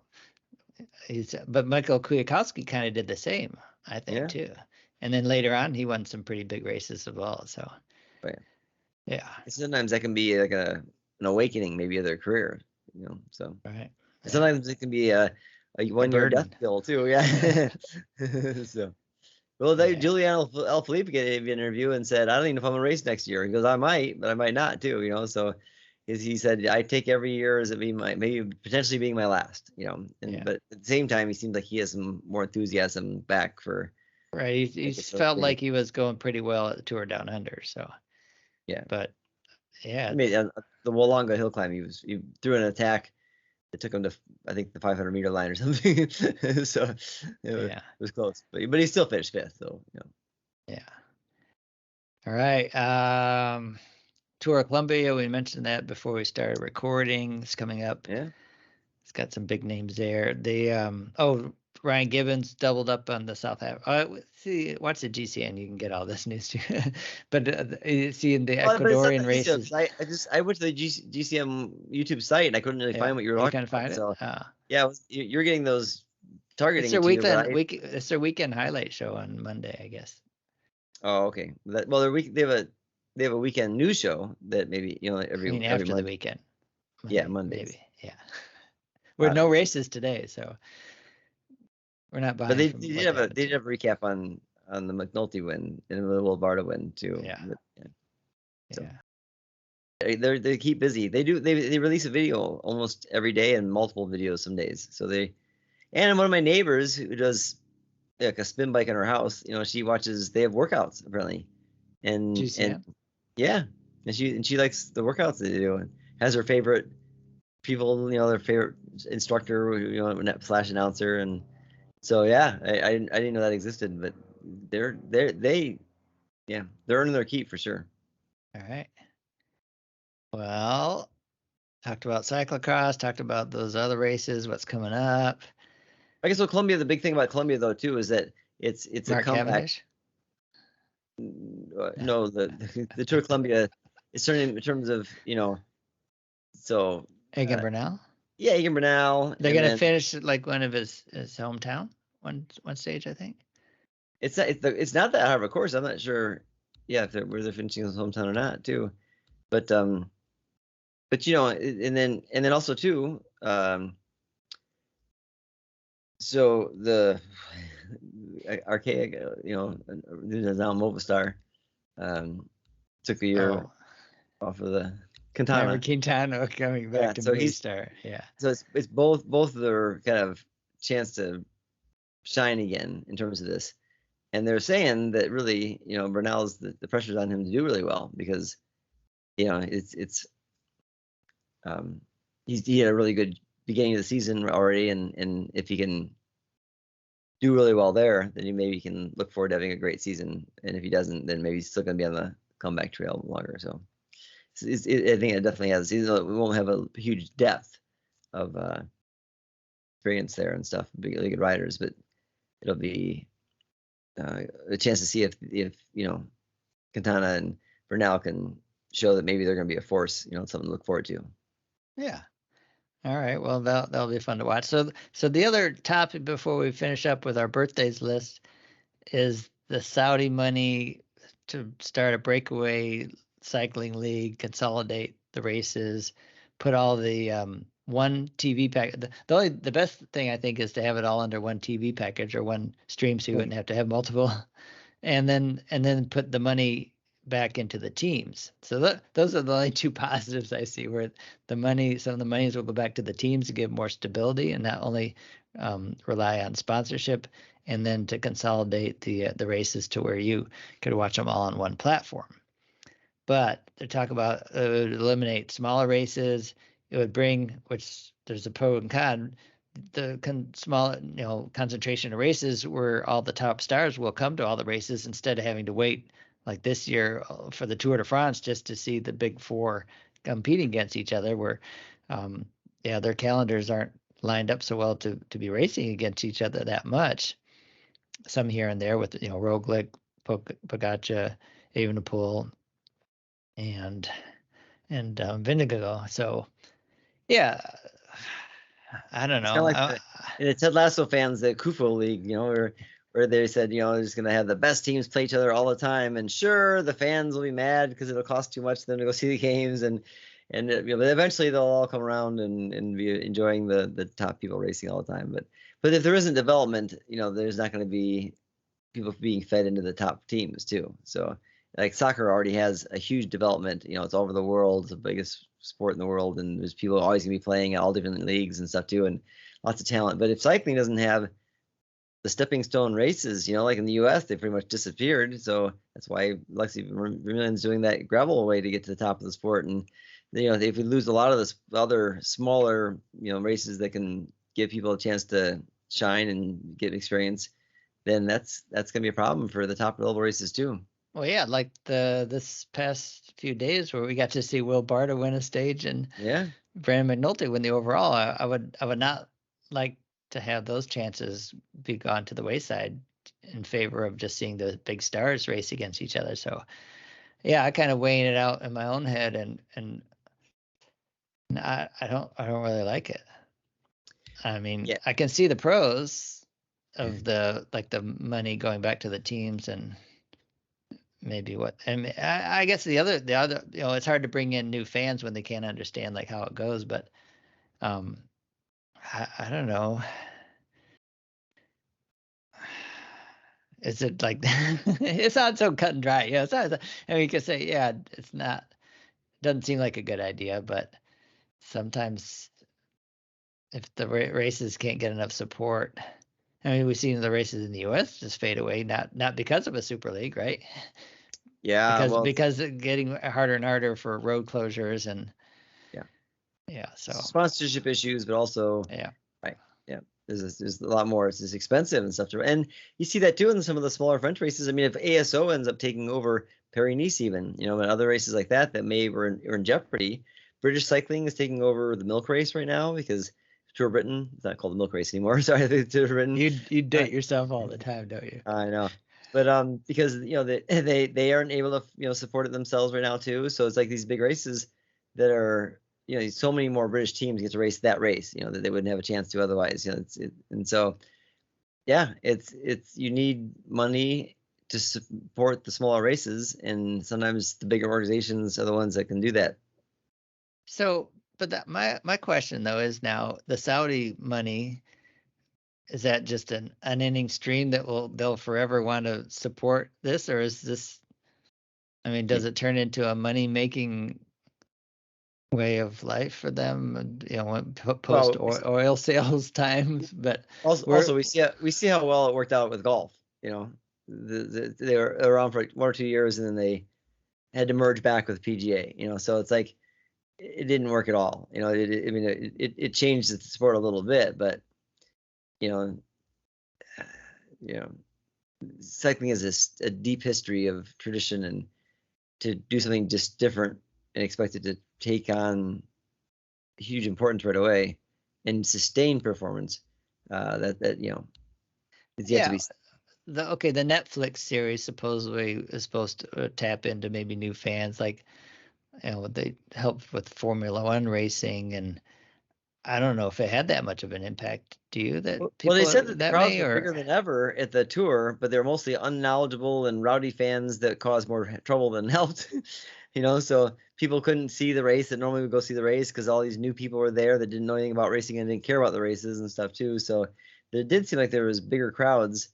But Michael Kwiatkowski kind of did the same, I think, too. And then later on, he won some pretty big races as well. So. Right. Yeah. Sometimes that can be like an awakening, maybe, of their career. So. Right. Sometimes it can be a 1-year death bill too. Yeah. So, well, Julian Alaphilippe gave an interview and said, "I don't even know if I'm gonna race next year." He goes, "I might, but I might not too." So, he said, "I take every year as it being maybe potentially being my last." But at the same time, he seems like he has some more enthusiasm back for. Right. He felt like he was going pretty well at the Tour Down Under. So. Yeah. But. Yeah. I mean, the Wollonga hill climb, he threw an attack. It took him to, I think, the 500-meter line or something. So it was close, but he still finished fifth. So Yeah. All right. Tour of Columbia. We mentioned that before we started recording. It's coming up. Yeah. It's got some big names there. Ryan Gibbons doubled up on the South Africa. Watch the GCN. You can get all this news too. But seeing the Ecuadorian races. I went to the GCM YouTube site and I couldn't really find what you were talking about. Find it? So, you're getting those targeting. It's their weekend highlight show on Monday, I guess. Oh, okay. They have a weekend news show that maybe every after Monday. the weekend. Monday. Maybe. Yeah. We're no races today, so. We're not behind. But they did have a recap on the McNulty win and the Will Barta win too. Yeah. So they keep busy. They release a video almost every day and multiple videos some days. So and one of my neighbors who does like a spin bike in her house, she watches. They have workouts apparently, and she likes the workouts that they do and has her favorite people, their favorite instructor, / announcer and. So I didn't know that existed, but they're earning their keep for sure. All right. Well, talked about cyclocross, talked about those other races, what's coming up. I guess Columbia, the big thing about Columbia though too is that it's Mark a comeback. Cavendish? No, the Tour of Columbia is turning in terms of, so Egan Bernal? Yeah, Egan Bernal. They're gonna finish like one of his hometown, one stage, I think. It's not that hard of a course. I'm not sure. Yeah, where they're finishing his hometown or not too, but and then also too, so the archaic, there's now Movistar, took a year off of the Quintana. Remember Quintana coming back to Movistar. Yeah. So it's both their kind of chance to shine again in terms of this. And they're saying that really, Bernal's the pressure's on him to do really well because, he had a really good beginning of the season already, and if he can do really well there, then he maybe can look forward to having a great season. And if he doesn't, then maybe he's still going to be on the comeback trail longer. So I think it definitely has. We won't have a huge depth of experience there and stuff, really good riders, but it'll be a chance to see if Quintana and Bernal can show that maybe they're going to be a force, something to look forward to. Yeah. All right. Well, that'll be fun to watch. So the other topic before we finish up with our birthdays list is the Saudi money to start a breakaway cycling league, consolidate the races, put all the one TV package. The best thing I think is to have it all under one TV package or one stream, so you wouldn't have to have multiple, and then put the money back into the teams. So those are the only two positives I see, where some of the monies will go back to the teams to give more stability and not only rely on sponsorship, and then to consolidate the races to where you could watch them all on one platform. But they talk about it would eliminate smaller races. It would bring, which there's a pro and con, small, concentration of races where all the top stars will come to all the races instead of having to wait like this year for the Tour de France just to see the big four competing against each other, where their calendars aren't lined up so well to be racing against each other that much. Some here and there with Roglic, Pogačar, Evenepoel, and Vingegaard. So yeah, I don't know. It's kind of like the Ted Lasso fans, the Kufo League, where they said, they're just going to have the best teams play each other all the time. And sure, the fans will be mad because it'll cost too much for them to go see the games. But eventually they'll all come around and be enjoying the top people racing all the time. But if there isn't development, there's not going to be people being fed into the top teams too. So like soccer already has a huge development, it's all over the world. It's the biggest sport in the world. And there's people always going to be playing at all different leagues and stuff too, and lots of talent. But if cycling doesn't have the stepping stone races, like in the U.S., they pretty much disappeared. So that's why Lexi Vermeulen's doing that gravel way to get to the top of the sport. And if we lose a lot of the other smaller, races that can give people a chance to shine and get experience, then that's going to be a problem for the top level races too. Well, yeah, like this past few days where we got to see Will Barta win a stage and Brandon McNulty win the overall. I would not like to have those chances be gone to the wayside in favor of just seeing the big stars race against each other. So yeah, I kind of weighing it out in my own head, and I don't really like it. I mean, I can see the pros of the money going back to the teams and maybe I guess the other it's hard to bring in new fans when they can't understand like how it goes, but I don't know. Is it like it's not so cut and dry? It's not, you could say it's not. Doesn't seem like a good idea, but sometimes if the races can't get enough support, I mean, we've seen the races in the U.S. just fade away, not because of a super league, right? Yeah, because it's getting harder and harder for road closures and so sponsorship issues, but also right, There's a lot more. It's just expensive and stuff. And you see that too in some of the smaller French races. I mean, if ASO ends up taking over Paris-Nice, even, you know, and other races like that may were in jeopardy. British cycling is taking over the milk race right now because Tour of Britain, it's not called the milk race anymore. Sorry, the Tour of Britain. You date yourself all the time, don't you? I know. But because you know they aren't able to, you know, support it themselves right now too. So it's like these big races that are, you know, so many more British teams get to race that race, you know, that they wouldn't have a chance to otherwise. You know, and so yeah, it's you need money to support the smaller races, and sometimes the bigger organizations are the ones that can do that. So, but that my question though is, now the Saudi money, is that just an unending stream that they'll forever want to support this, or is this, I mean, does it turn into a money making way of life for them, you know, post oil sales times? But also we see how well it worked out with golf. You know, they were around for like 1 or 2 years, and then they had to merge back with PGA. You know, so it's like it didn't work at all. You know, it changed the sport a little bit, but you know, cycling is a deep history of tradition, and to do something just different and expect it to take on huge importance right away and sustain performance, that you know, it's yet to be. The Netflix series supposedly is supposed to tap into maybe new fans, like, you know, they help with Formula One racing, and I don't know if it had that much of an impact. Do you? That people, well, they said that the crowds were or bigger than ever at the tour, but they're mostly unknowledgeable and rowdy fans that caused more trouble than helped. You know, so people couldn't see the race that normally would go see the race because all these new people were there that didn't know anything about racing and didn't care about the races and stuff too. So it did seem like there was bigger crowds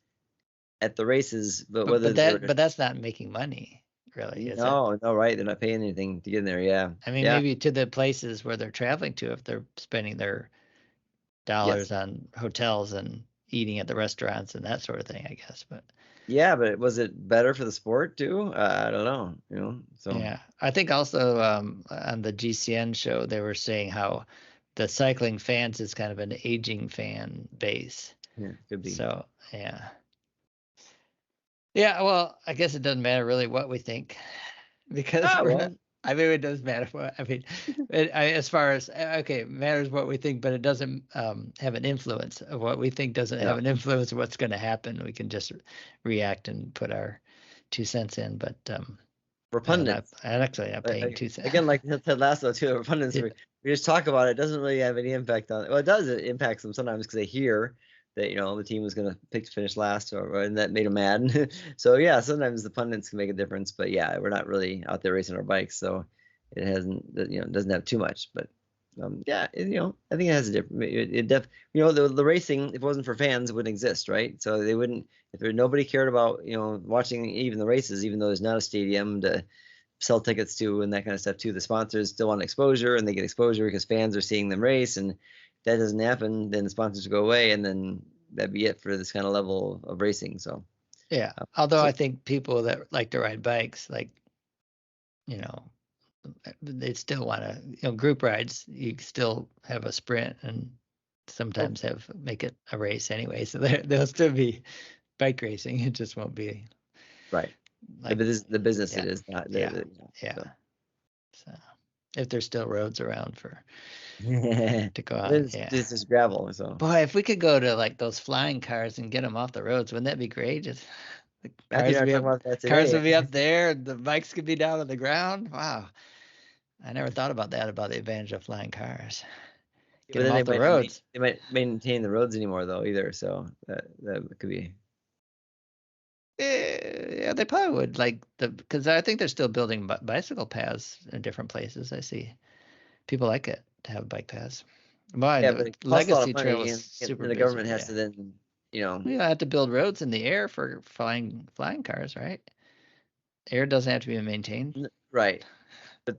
at the races, but that's not making money, really, is it? No, right. They're not paying anything to get in there. Yeah. I mean, maybe to the places where they're traveling to, if they're spending their dollars on hotels and eating at the restaurants and that sort of thing, I guess. But yeah, but was it better for the sport too? I don't know. You know, so yeah, I think also on the GCN show they were saying how the cycling fans is kind of an aging fan base. Yeah, could be. So yeah. Yeah, well, I guess it doesn't matter really what we think, because I mean, it does matter what, I mean, as far as, okay, it matters what we think, but it doesn't have an influence of what we think, doesn't have an influence of what's going to happen. We can just react and put our 2 cents in, but we're pundits. I'm actually not paying 2 cents. Again, like Ted Lasso too, we're pundits. We just talk about it. It doesn't really have any impact on it. Well, it does. It impacts them sometimes because they hear that, you know, the team was going to pick to finish last, and that made them mad. So yeah, sometimes the pundits can make a difference, but yeah, we're not really out there racing our bikes, so it hasn't, you know, doesn't have too much. But yeah, you know, I think it has a different. You know, the racing, if it wasn't for fans, it wouldn't exist, right? So they wouldn't, if nobody cared about, you know, watching even the races, even though there's not a stadium to sell tickets to and that kind of stuff too. The sponsors still want exposure, and they get exposure because fans are seeing them race, and that doesn't happen, then the sponsors go away, and then that'd be it for this kind of level of racing. So yeah, although I think people that like to ride bikes, like, you know, they still want to, you know, group rides, you still have a sprint and sometimes make it a race anyway, so there'll still be bike racing. It just won't be right, like the business. It is not. So if there's still roads around for to go on. This is gravel. So boy, if we could go to like those flying cars and get them off the roads, wouldn't that be great? Just the cars would be up there, the bikes could be down on the ground. Wow, I never thought about that, about the advantage of flying cars. Get them off the roads. They might maintain the roads anymore though either, so that could be. Yeah, they probably would, like, because I think they're still building bicycle paths in different places. I see people like it to have bike paths. But the Legacy Trail is super busy. The government has to then, you know, you have to build roads in the air for flying cars, right? Air doesn't have to be maintained, right? But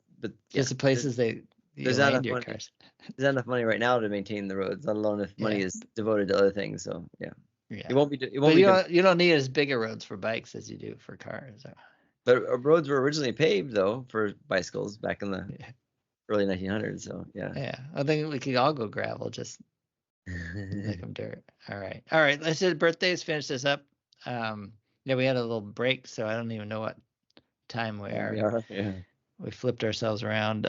just the places there's not enough money. There's not enough money right now to maintain the roads, let alone if money is devoted to other things. So yeah. Yeah. It won't be. You don't need as big a roads for bikes as you do for cars. But roads were originally paved though for bicycles back in the early 1900s. So yeah. Yeah, I think we could all go gravel. Just Like them dirt. All right. All right. Let's do birthdays. Finish this up. Yeah, we had a little break, so I don't even know what time we are. Yeah. We flipped ourselves around.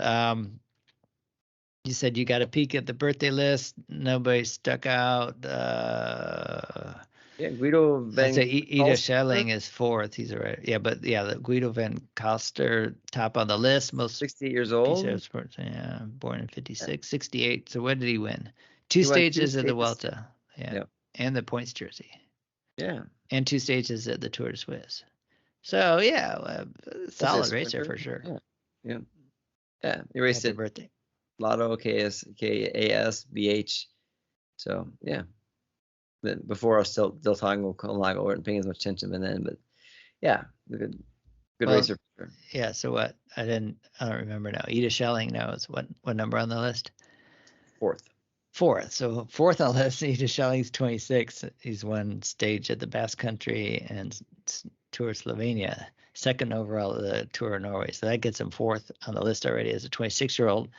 You said you got a peek at the birthday list. Nobody stuck out. Yeah, Guido I'd say Van Ida Kalster. Schelling is fourth. He's right. Yeah, but yeah, the Guido Van Kalster top on the list. Most 68 years old. sports. Yeah, born in 56, 68. So what did he win? Two He won 2 stages of the stages. Vuelta. Yeah. Yeah. And the points jersey. Yeah. And 2 stages at the Tour de Suisse. So yeah, solid racer for sure. Yeah. Yeah. Yeah. He raced Happy it. birthday. Lotto, KS, BH. So yeah. Then before us, Del Tongo, Colnago weren't paying as much attention then, but yeah, good racer for sure. Yeah. So what? I don't remember now. Ida Schelling now is what number on the list? Fourth. So fourth on the list. Ida Schelling's 26. He's won stage at the Basque Country and Tour of Slovenia. Second overall at the Tour of Norway. So that gets him fourth on the list already as a 26-year-old.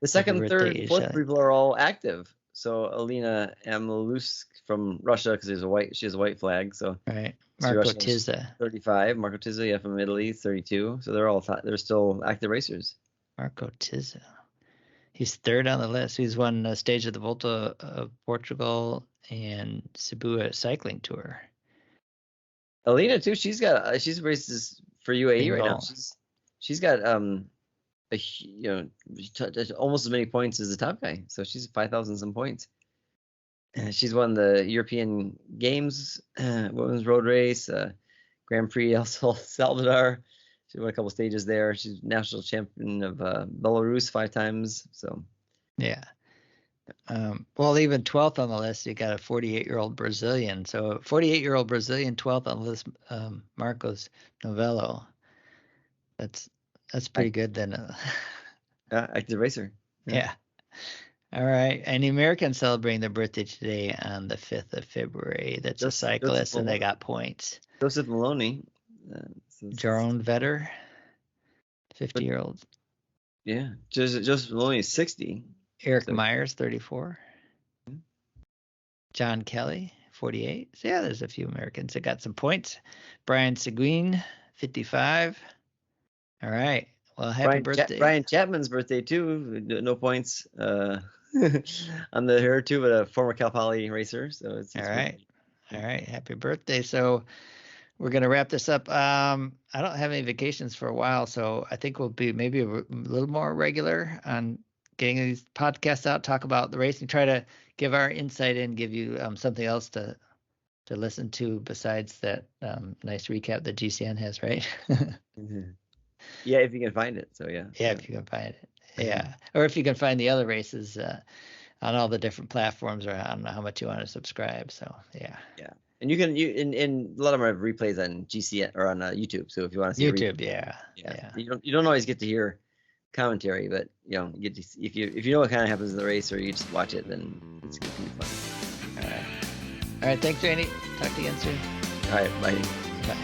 The second, third, fourth people are all active. So Alina Amlusk from Russia, because she has a white flag. So right, Marco Tizza, 35. Marco Tizza, yeah, from Italy, 32. So they're still active racers. Marco Tizza, he's third on the list. He's won a stage of the Volta of Portugal and Cebu Cycling Tour. Alina too. She's races for UAE right now. She's got almost as many points as the top guy. So she's 5,000 some points. She's won the European Games women's road race, Grand Prix El Salvador. She won a couple stages there. She's national champion of Belarus 5 times. So yeah. Well, even 12th on the list, you got a 48-year-old Brazilian. So a 48-year-old Brazilian 12th on the list, Marcos Novello. That's pretty good then. Active racer. Yeah. All right. And the Americans celebrating their birthday today on the 5th of February. That's a cyclist, and they got points. Joseph Maloney. Jaron Vetter, 50-year-old. Yeah. Joseph Maloney is 60. Eric Myers, 34. John Kelly, 48. So yeah, there's a few Americans that got some points. Brian Seguin, 55. All right. Well, happy birthday. Brian Chapman's birthday too. No points on the here too, but a former Cal Poly racer. So it's all right. All right. Happy birthday. So we're going to wrap this up. I don't have any vacations for a while, so I think we'll be maybe a little more regular on getting these podcasts out, talk about the racing, try to give our insight and give you something else to listen to besides that nice recap that GCN has, right? Yeah, if you can find it. So yeah. Yeah, if you can find it. Yeah. Or if you can find the other races on all the different platforms, or I don't know how much you want to subscribe. So yeah. Yeah. And you can a lot of them have replays on GCN or on YouTube. So if you want to see YouTube, yeah. You don't always get to hear commentary, but you get to, if you know what kind of happens in the race, or you just watch it, then it's going to be fun. All right. Thanks, Randy. Talk to you again soon. All right. Bye. Bye.